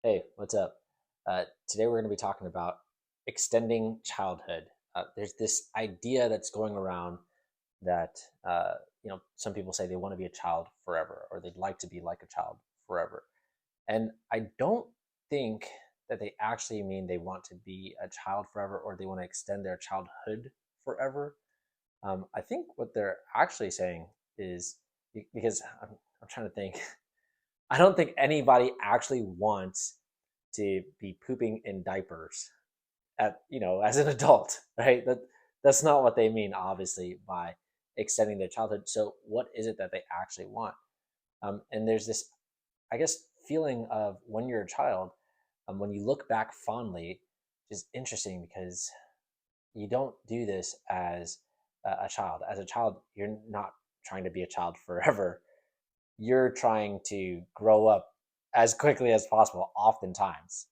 Hey, what's up? Today we're going to be talking about extending childhood. There's this idea that's going around that some people say they want to be a child forever, or they'd like to be like a child forever. And I don't think that they actually mean they want to be a child forever, or they want to extend their childhood forever. I think what they're actually saying is because I'm trying to think. I don't think anybody actually wants to be pooping in diapers as an adult, right? That's not what they mean, obviously, by extending their childhood. So what is it that they actually want? And there's this, I guess, feeling of when you're a child, when you look back fondly, is interesting because you don't do this as a child. As a child, you're not trying to be a child forever. You're trying to grow up as quickly as possible. Oftentimes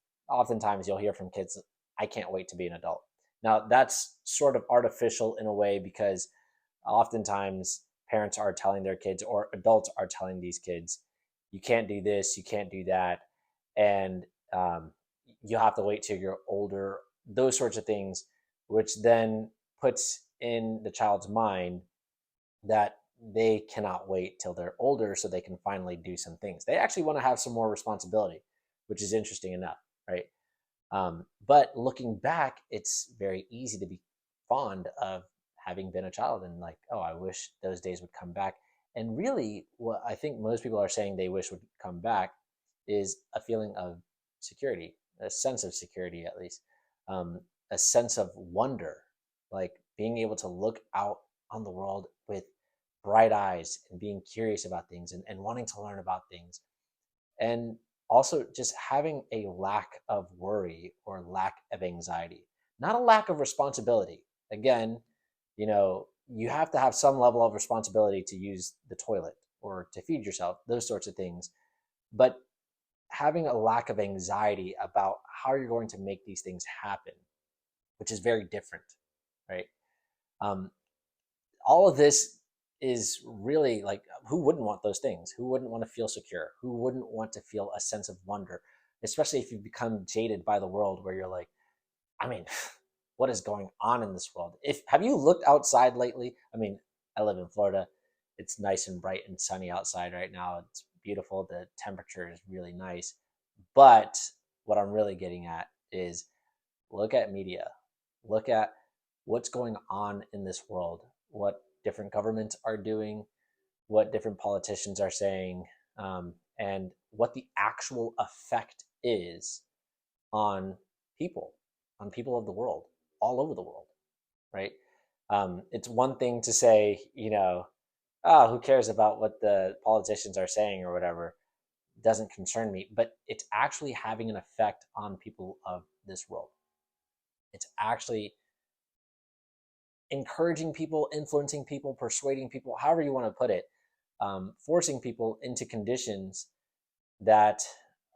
you'll hear from kids, I can't wait to be an adult. Now that's sort of artificial in a way, because oftentimes parents are telling their kids, or adults are telling these kids, you can't do this, you can't do that, and you have to wait till you're older, those sorts of things, which then puts in the child's mind that they cannot wait till they're older so they can finally do some things. They actually want to have some more responsibility, which is interesting enough, right? But looking back, it's very easy to be fond of having been a child and like, oh, I wish those days would come back. And really, what I think most people are saying they wish would come back is a feeling of security, a sense of security, at least, a sense of wonder, like being able to look out on the world with bright eyes and being curious about things, and wanting to learn about things, and also just having a lack of worry or lack of anxiety, not a lack of responsibility. Again, you have to have some level of responsibility to use the toilet or to feed yourself, those sorts of things. But having a lack of anxiety about how you're going to make these things happen, which is very different, right? Um, all of this is really like, who wouldn't want those things? Who wouldn't want to feel secure? Who wouldn't want to feel a sense of wonder? Especially if you become jaded by the world, where you're like, I mean, what is going on in this world? If Have you looked outside lately? I mean, I live in Florida. It's nice and bright and sunny outside right now. It's beautiful. The temperature is really nice. But what I'm really getting at is, look at media. Look at what's going on in this world, what different governments are doing, what different politicians are saying, and what the actual effect is on people, on people of the world, all over the world, right? It's one thing to say, oh, who cares about what the politicians are saying or whatever, doesn't concern me, but it's actually having an effect on people of this world. It's actually encouraging people, influencing people, persuading people, however you want to put it, forcing people into conditions that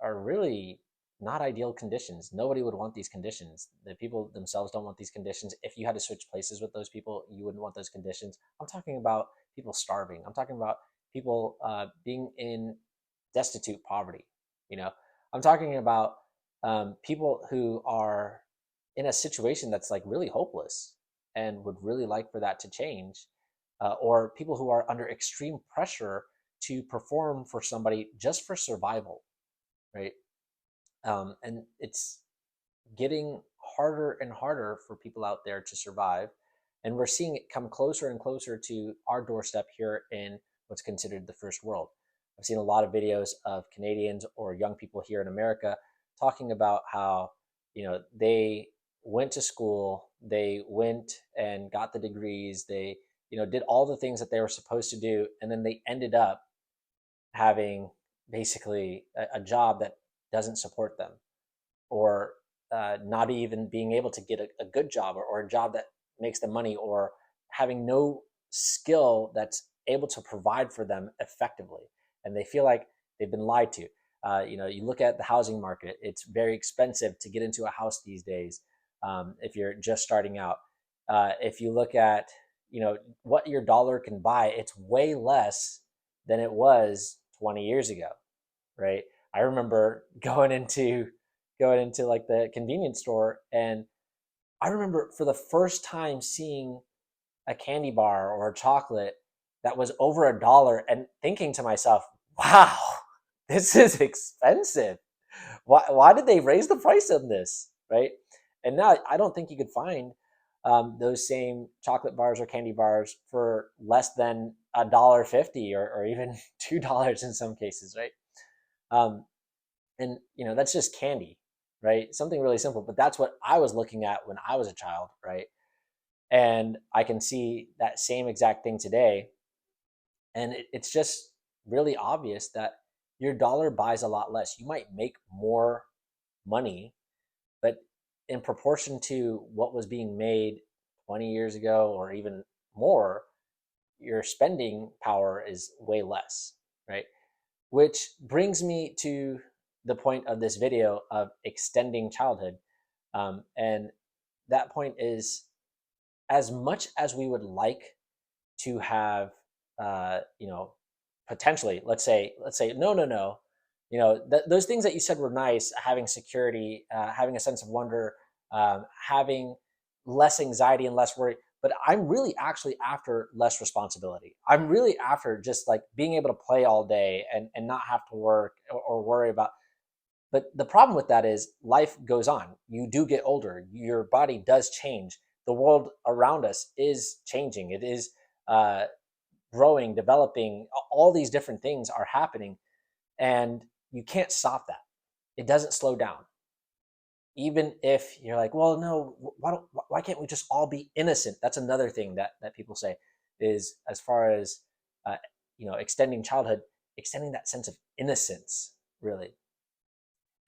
are really not ideal conditions. Nobody would want these conditions. The people themselves don't want these conditions. If you had to switch places with those people, you wouldn't want those conditions. I'm talking about people starving. I'm talking about people being in destitute poverty. You know, I'm talking about people who are in a situation that's like really hopeless and would really like for that to change, or people who are under extreme pressure to perform for somebody just for survival, right? And it's getting harder and harder for people out there to survive. And we're seeing it come closer and closer to our doorstep here in what's considered the first world. I've seen a lot of videos of Canadians or young people here in America talking about how, they went to school, they went and got the degrees, they, did all the things that they were supposed to do, and then they ended up having basically a job that doesn't support them, or not even being able to get a good job, or a job that makes them money, or having no skill that's able to provide for them effectively. And they feel like they've been lied to. You look at the housing market, it's very expensive to get into a house these days, if you're just starting out. If you look at, what your dollar can buy, it's way less than it was 20 years ago, right? I remember going into like the convenience store, and I remember for the first time seeing a candy bar or a chocolate that was over $1 and thinking to myself, wow, this is expensive. Why did they raise the price on this? Right. And now I don't think you could find those same chocolate bars or candy bars for less than $1.50 or even $2 in some cases. Right. Um, and that's just candy, right? Something really simple, but that's what I was looking at when I was a child, right? And I can see that same exact thing today. And it's just really obvious that your dollar buys a lot less. You might make more money, but in proportion to what was being made 20 years ago or even more, your spending power is way less, right? Which brings me to the point of this video of extending childhood. And that point is, as much as we would like to have, uh, you know, potentially, let's say, no, no, no, those things that you said were nice, having security, having a sense of wonder, having less anxiety and less worry. But I'm really actually after less responsibility. I'm really after just like being able to play all day and not have to work or worry about. But the problem with that is life goes on. You do get older. Your body does change. The world around us is changing. It is uh, growing, developing. All these different things are happening, and you can't stop that. It doesn't slow down. Even if you're like, well, no, why can't we just all be innocent? That's another thing that people say is, as far as uh, extending childhood, extending that sense of innocence, really.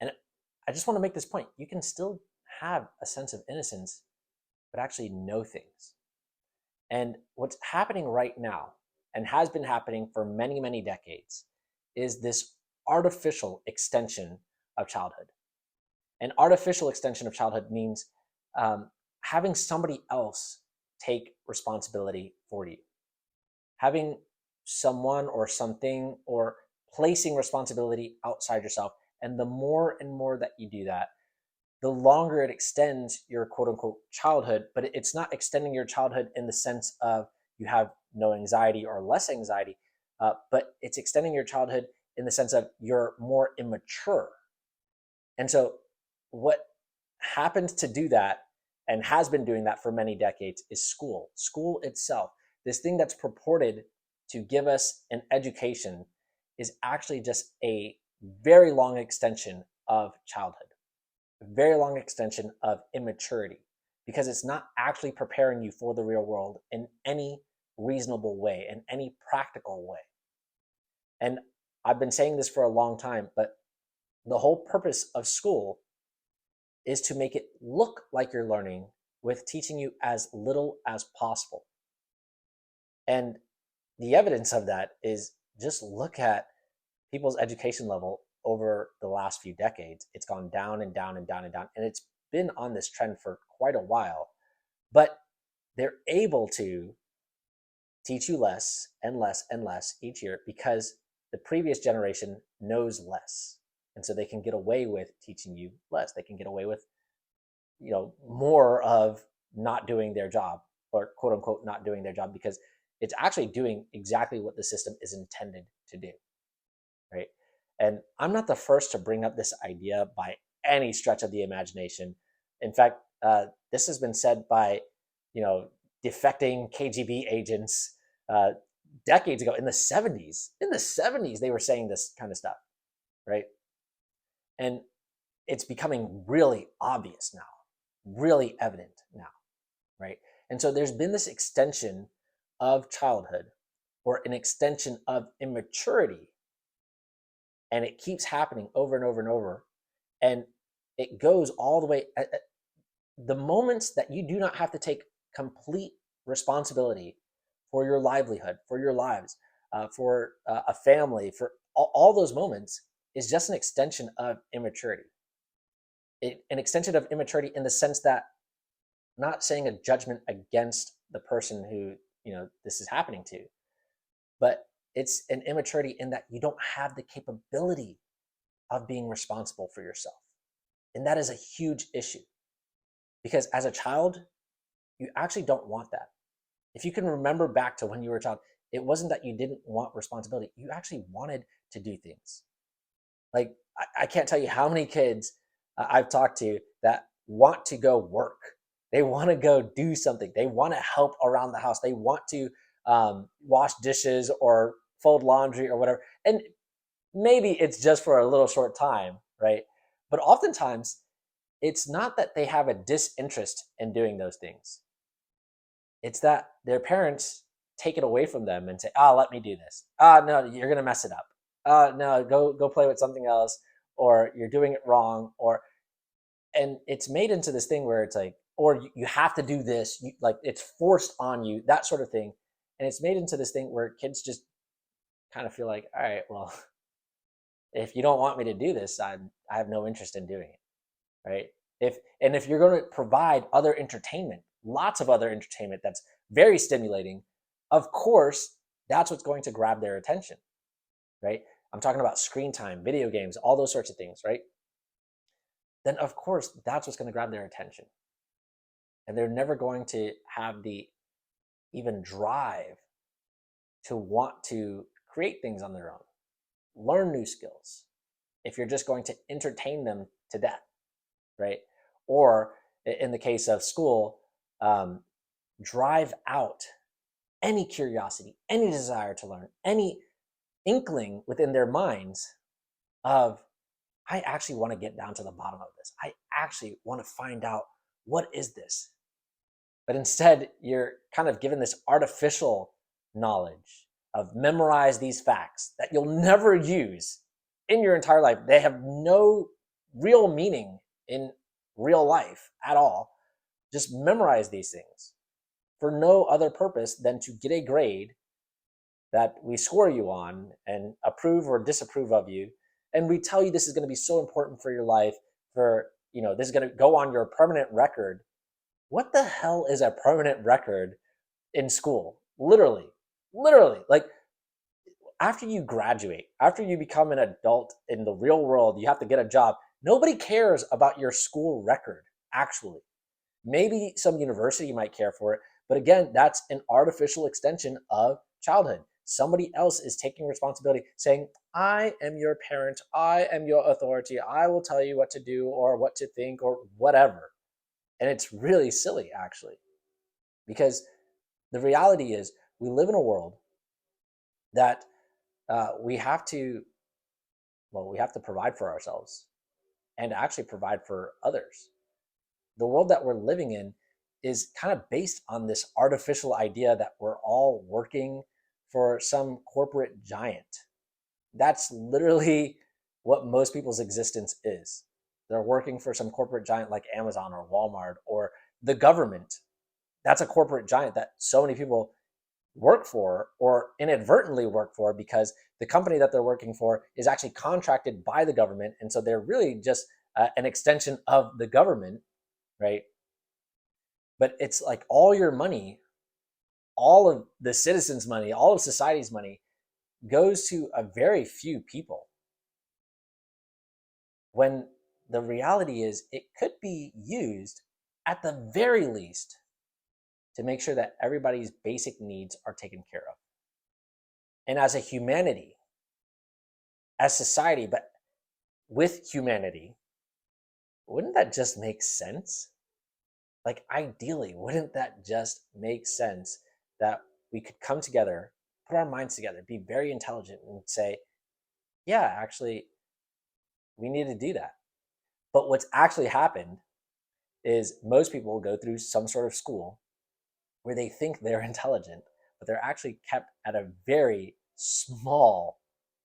And I just want to make this point. You can still have a sense of innocence, but actually know things. And what's happening right now, and has been happening for many, many decades, is this artificial extension of childhood. An artificial extension of childhood means having somebody else take responsibility for you, having someone or something, or placing responsibility outside yourself. And the more and more that you do that, the longer it extends your quote unquote childhood. But it's not extending your childhood in the sense of you have no anxiety or less anxiety, but it's extending your childhood in the sense of you're more immature. And so, what happens to do that, and has been doing that for many decades, is school. School itself, this thing that's purported to give us an education, is actually just a very long extension of childhood, a very long extension of immaturity, because it's not actually preparing you for the real world in any reasonable way, in any practical way. And I've been saying this for a long time, but the whole purpose of school is to make it look like you're learning with teaching you as little as possible. And the evidence of that is, just look at people's education level over the last few decades. It's gone down and down and down and down. And it's been on this trend for quite a while. But they're able to teach you less and less and less each year because the previous generation knows less. And so they can get away with teaching you less. They can get away with more of not doing their job, or quote unquote not doing their job, because it's actually doing exactly what the system is intended to do, right? And I'm not the first to bring up this idea by any stretch of the imagination. In fact, this has been said by defecting KGB agents uh, decades ago, in the 70s. In the 70s, they were saying this kind of stuff, right? And it's becoming really obvious now, really evident now, right? And so there's been this extension of childhood, or an extension of immaturity, and it keeps happening over and over and over. And it goes all the way the moments that you do not have to take complete responsibility for your livelihood, for your lives, for a family, for all those moments, is just an extension of immaturity. An extension of immaturity in the sense that, not saying a judgment against the person who this is happening to, but it's an immaturity in that you don't have the capability of being responsible for yourself. And that is a huge issue because as a child, you actually don't want that. If you can remember back to when you were a child, it wasn't that you didn't want responsibility. You actually wanted to do things. Like, I can't tell you how many kids I've talked to that want to go work. They want to go do something. They want to help around the house. They want to wash dishes or fold laundry or whatever. And maybe it's just for a little short time, right? But oftentimes, it's not that they have a disinterest in doing those things. It's that their parents take it away from them and say, "Ah, oh, let me do this. Ah, oh, no, you're gonna mess it up. No, go play with something else, or you're doing it wrong." Or and it's made into this thing where it's like, or you have to do this, like it's forced on you, that sort of thing. And it's made into this thing where kids just kind of feel like, all right, well, if you don't want me to do this, I have no interest in doing it, right? If you're going to provide other entertainment, lots of other entertainment that's very stimulating, of course, that's what's going to grab their attention, right? I'm talking about screen time, video games, all those sorts of things, right? Then of course that's what's going to grab their attention. And they're never going to have the even drive to want to create things on their own, learn new skills, if you're just going to entertain them to death, right? Or in the case of school, drive out any curiosity, any desire to learn, any inkling within their minds of, I actually want to get down to the bottom of this. I actually want to find out, what is this? But instead, you're kind of given this artificial knowledge of memorize these facts that you'll never use in your entire life. They have no real meaning in real life at all. Just memorize these things for no other purpose than to get a grade that we score you on and approve or disapprove of you. And we tell you this is going to be so important for your life, for, this is going to go on your permanent record. What the hell is a permanent record in school? Literally, like, after you graduate, after you become an adult in the real world, you have to get a job. Nobody cares about your school record, actually. Maybe some university might care for it, but again, that's an artificial extension of childhood. Somebody else is taking responsibility, saying, I am your parent, I am your authority, I will tell you what to do or what to think or whatever. And it's really silly, actually, because the reality is we live in a world that we have to, well, we have to provide for ourselves and actually provide for others. The world that we're living in is kind of based on this artificial idea that we're all working for some corporate giant. That's literally what most people's existence is. They're working for some corporate giant like Amazon or Walmart or the government. That's a corporate giant that so many people work for or inadvertently work for, because the company that they're working for is actually contracted by the government. And so they're really just an extension of the government, right? But it's like all your money, all of the citizens' money, all of society's money goes to a very few people. When the reality is it could be used at the very least to make sure that everybody's basic needs are taken care of. And as a humanity, as society, but with humanity, wouldn't that just make sense? Like, ideally, wouldn't that just make sense that we could come together, put our minds together, be very intelligent, and say, yeah, actually, we need to do that. But what's actually happened is most people will go through some sort of school where they think they're intelligent, but they're actually kept at a very small,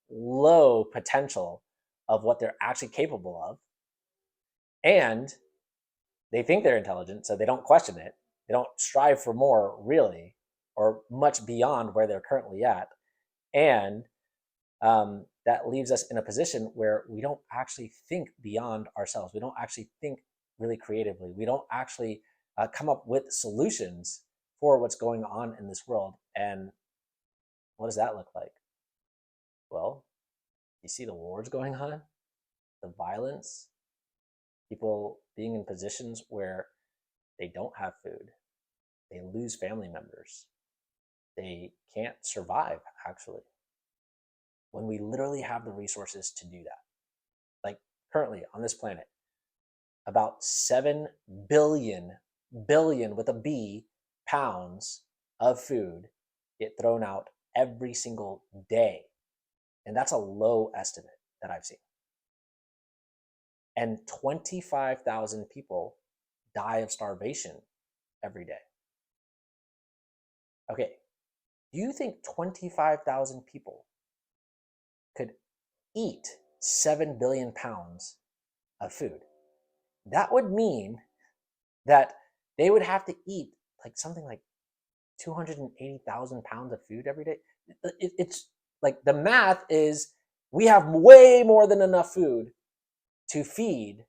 low potential of what they're actually capable of. And they think they're intelligent, so they don't question it. They don't strive for more, really, or much beyond where they're currently at. And that leaves us in a position where we don't actually think beyond ourselves. We don't actually think really creatively. We don't actually come up with solutions for what's going on in this world. And what does that look like? Well, you see the wars going on. the violence, people being in positions where they don't have food, they lose family members, they can't survive, actually, when we literally have the resources to do that. Like currently on this planet, about 7 billion with a B pounds of food get thrown out every single day. And that's a low estimate that I've seen. And 25,000 people die of starvation every day. Okay, do you think 25,000 people could eat 7 billion pounds of food? That would mean that they would have to eat like something like 280,000 pounds of food every day. It's like the math is we have way more than enough food to feed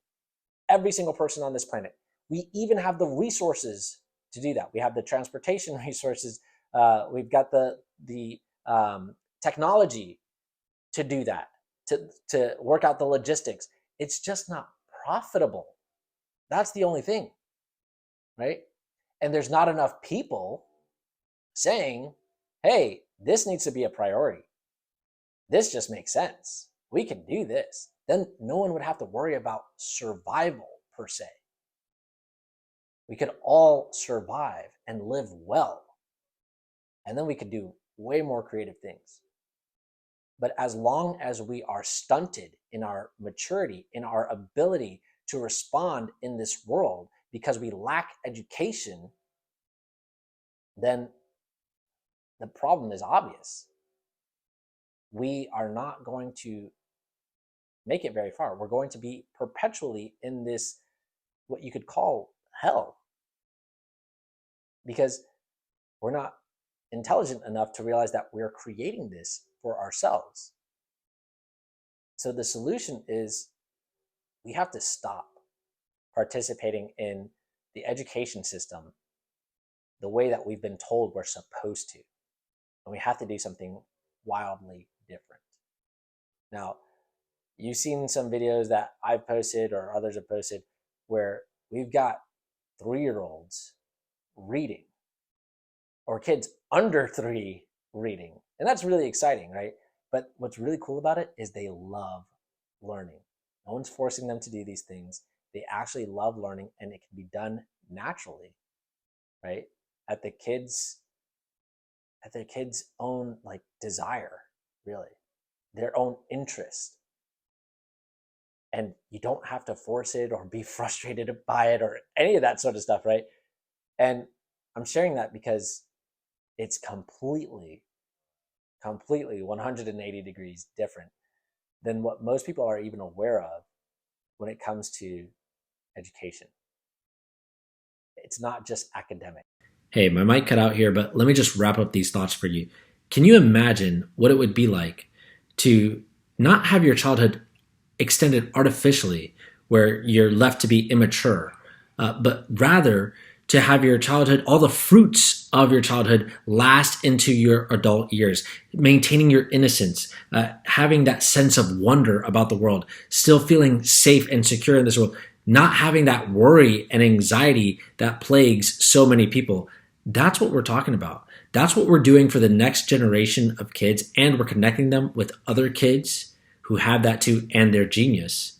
every single person on this planet. We even have the resources to do that. We have the transportation resources. We've got the technology to do that, to work out the logistics. It's just not profitable. That's the only thing, right? And there's not enough people saying, hey, this needs to be a priority. This just makes sense. We can do this. Then no one would have to worry about survival per se. We could all survive and live well. And then we could do way more creative things. But as long as we are stunted in our maturity, in our ability to respond in this world because we lack education, then the problem is obvious. We are not going to make it very far. We're going to be perpetually in this, what you could call hell, because we're not intelligent enough to realize that we're creating this for ourselves. So the solution is we have to stop participating in the education system the way that we've been told we're supposed to. And we have to do something wildly different. Now, you've seen some videos that I've posted or others have posted where we've got 3-year-olds reading, or kids under 3 reading. And that's really exciting, right? But what's really cool about it is they love learning. No one's forcing them to do these things. They actually love learning, and it can be done naturally, right? At their kids' own like desire, really, their own interest. And you don't have to force it or be frustrated by it or any of that sort of stuff, right? And I'm sharing that because it's completely 180 degrees different than what most people are even aware of when it comes to education. It's not just academic. Hey, my mic cut out here, but let me just wrap up these thoughts for you. Can you imagine what it would be like to not have your childhood extended artificially, where you're left to be immature, but rather to have your childhood, all the fruits of your childhood last into your adult years, maintaining your innocence, having that sense of wonder about the world, still feeling safe and secure in this world, not having that worry and anxiety that plagues so many people. That's what we're talking about. That's what we're doing for the next generation of kids, and we're connecting them with other kids who have that too, and their genius.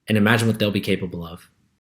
And imagine what they'll be capable of.